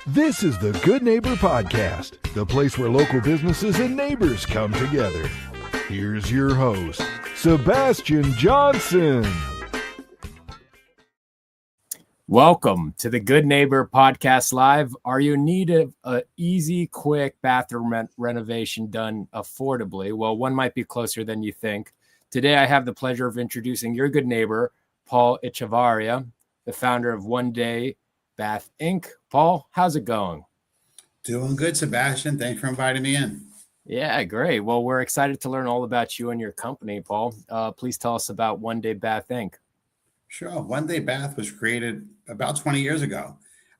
This is the Good Neighbor Podcast, the place where local businesses and neighbors come together. Here's your host, Sebastian Johnson. Welcome to the Good Neighbor Podcast Live. Are you in need of an easy, quick bathroom renovation done affordably? Well, one might be closer than you think. Today, I have the pleasure of introducing your good neighbor, Paul Echarvarria, the founder of One Day Bath Inc. Paul, how's it going? Doing good, Sebastian. Thanks for inviting me in. Yeah, great. Well, we're excited to learn all about you and your company, Paul. Please tell us about One Day Bath Inc. Sure. One Day Bath was created about 20 years ago.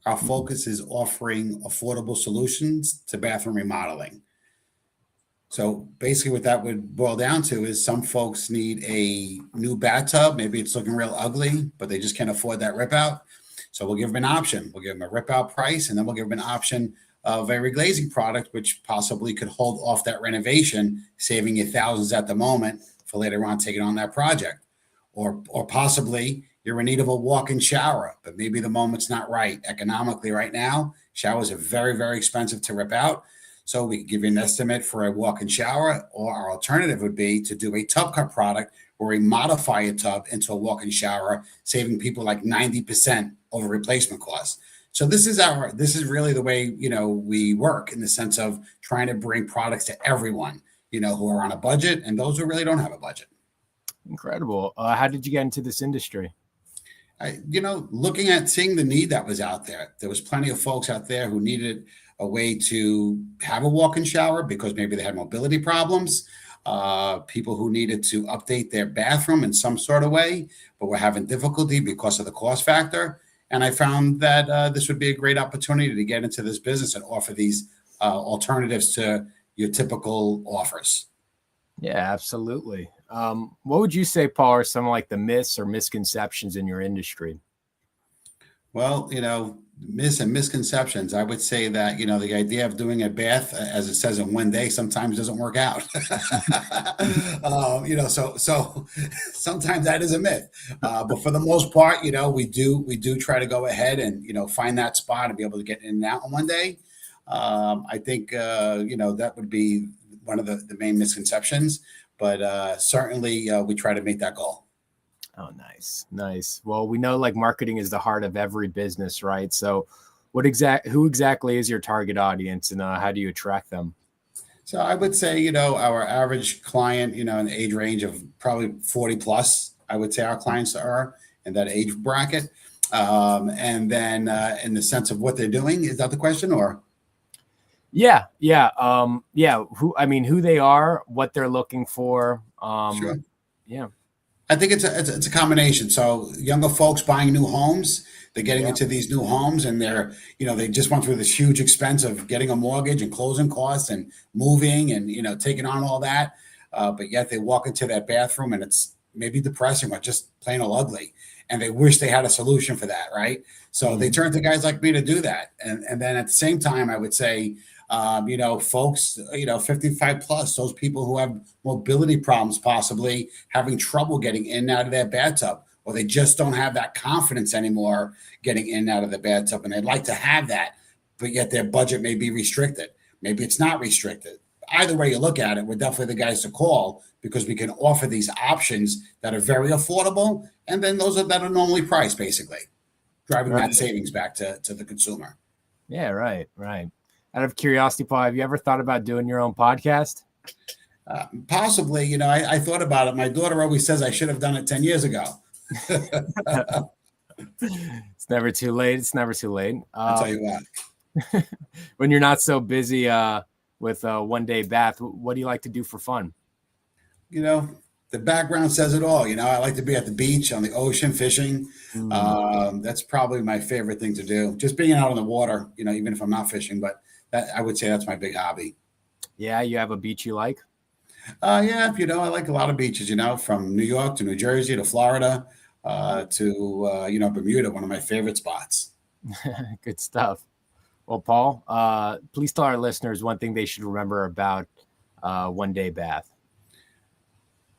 Our focus is offering affordable solutions to bathroom remodeling. So basically what that would boil down to is some folks need a new bathtub. Maybe it's looking real ugly, but they just can't afford that rip out. So we'll give them an option. We'll give them a rip out price, and then we'll give them an option of a reglazing product, which possibly could hold off that renovation, saving you thousands at the moment for later on taking on that project. Or possibly you're in need of a walk-in shower, but maybe the moment's not right. Economically right now, showers are very, very expensive to rip out. So we can give you an estimate for a walk-in shower, or our alternative would be to do a tub cut product where we modify a tub into a walk-in shower, saving people like 90% over replacement costs. So this is really the way, we work in the sense of trying to bring products to everyone, who are on a budget and those who really don't have a budget. Incredible. How did you get into this industry? Looking at seeing the need that was out there, there was plenty of folks out there who needed a way to have a walk-in shower because maybe they had mobility problems, people who needed to update their bathroom in some sort of way, but were having difficulty because of the cost factor. And I found that this would be a great opportunity to get into this business and offer these alternatives to your typical offers. Yeah, absolutely. What would you say, Paul, are some like the myths or misconceptions in your industry? Well, myths and misconceptions. I would say that, the idea of doing a bath, as it says in one day, sometimes doesn't work out. So sometimes that is a myth. But for the most part, we do try to go ahead and, find that spot and be able to get in and out in one day. I think, that would be one of the main misconceptions, but certainly we try to make that goal. Oh, nice. Well, we know like marketing is the heart of every business, right? So who exactly is your target audience and how do you attract them? So I would say, our average client, an age range of probably 40 plus, I would say our clients are in that age bracket. And then in the sense of what they're doing, is that the question or? Yeah. Who they are, what they're looking for. Sure. Yeah. I think it's a combination. So younger folks buying new homes, they're getting into these new homes and they're, they just went through this huge expense of getting a mortgage and closing costs and moving and, taking on all that. But yet they walk into that bathroom and it's maybe depressing or just plain old ugly. And they wish they had a solution for that. Right. So they turn to guys like me to do that. And then at the same time, I would say, folks, 55 plus, those people who have mobility problems, possibly having trouble getting in and out of their bathtub, or they just don't have that confidence anymore getting in and out of the bathtub. And they'd like to have that, but yet their budget may be restricted. Maybe it's not restricted. Either way you look at it, we're definitely the guys to call because we can offer these options that are very affordable. And then those that are normally priced, basically driving that savings back to the consumer. Yeah, right. Out of curiosity, Paul, have you ever thought about doing your own podcast? Possibly. I thought about it. My daughter always says I should have done it 10 years ago. It's never too late. I'll tell you what. When you're not so busy with One Day Bath, what do you like to do for fun? The background says it all. I like to be at the beach, on the ocean, fishing. That's probably my favorite thing to do. Just being out on the water, even if I'm not fishing, but I would say that's my big hobby. Yeah. You have a beach you like? Yeah. I like a lot of beaches, from New York to New Jersey to Florida to Bermuda, one of my favorite spots. Good stuff. Well, Paul, please tell our listeners one thing they should remember about One Day Bath.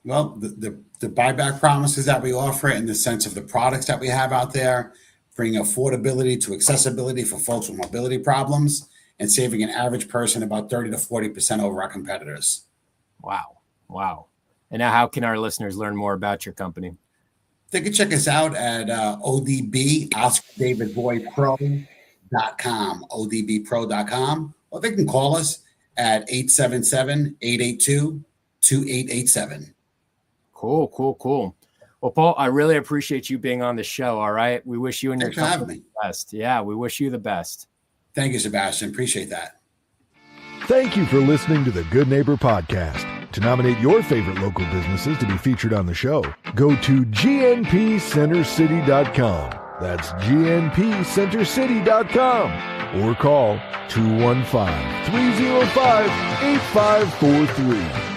Well, the buyback promises that we offer in the sense of the products that we have out there, bringing affordability to accessibility for folks with mobility problems, and saving an average person about 30 to 40% over our competitors. Wow. And now how can our listeners learn more about your company? They can check us out at ODB, Oscar David Boy Pro.com, ODBpro.com, or they can call us at 877-882-2887. Cool. Well, Paul, I really appreciate you being on the show. All right. We wish you and your company the best. Yeah, we wish you the best. Thank you, Sebastian. Appreciate that. Thank you for listening to the Good Neighbor Podcast. To nominate your favorite local businesses to be featured on the show, go to gnpcentercity.com. That's gnpcentercity.com or call 215-305-8543.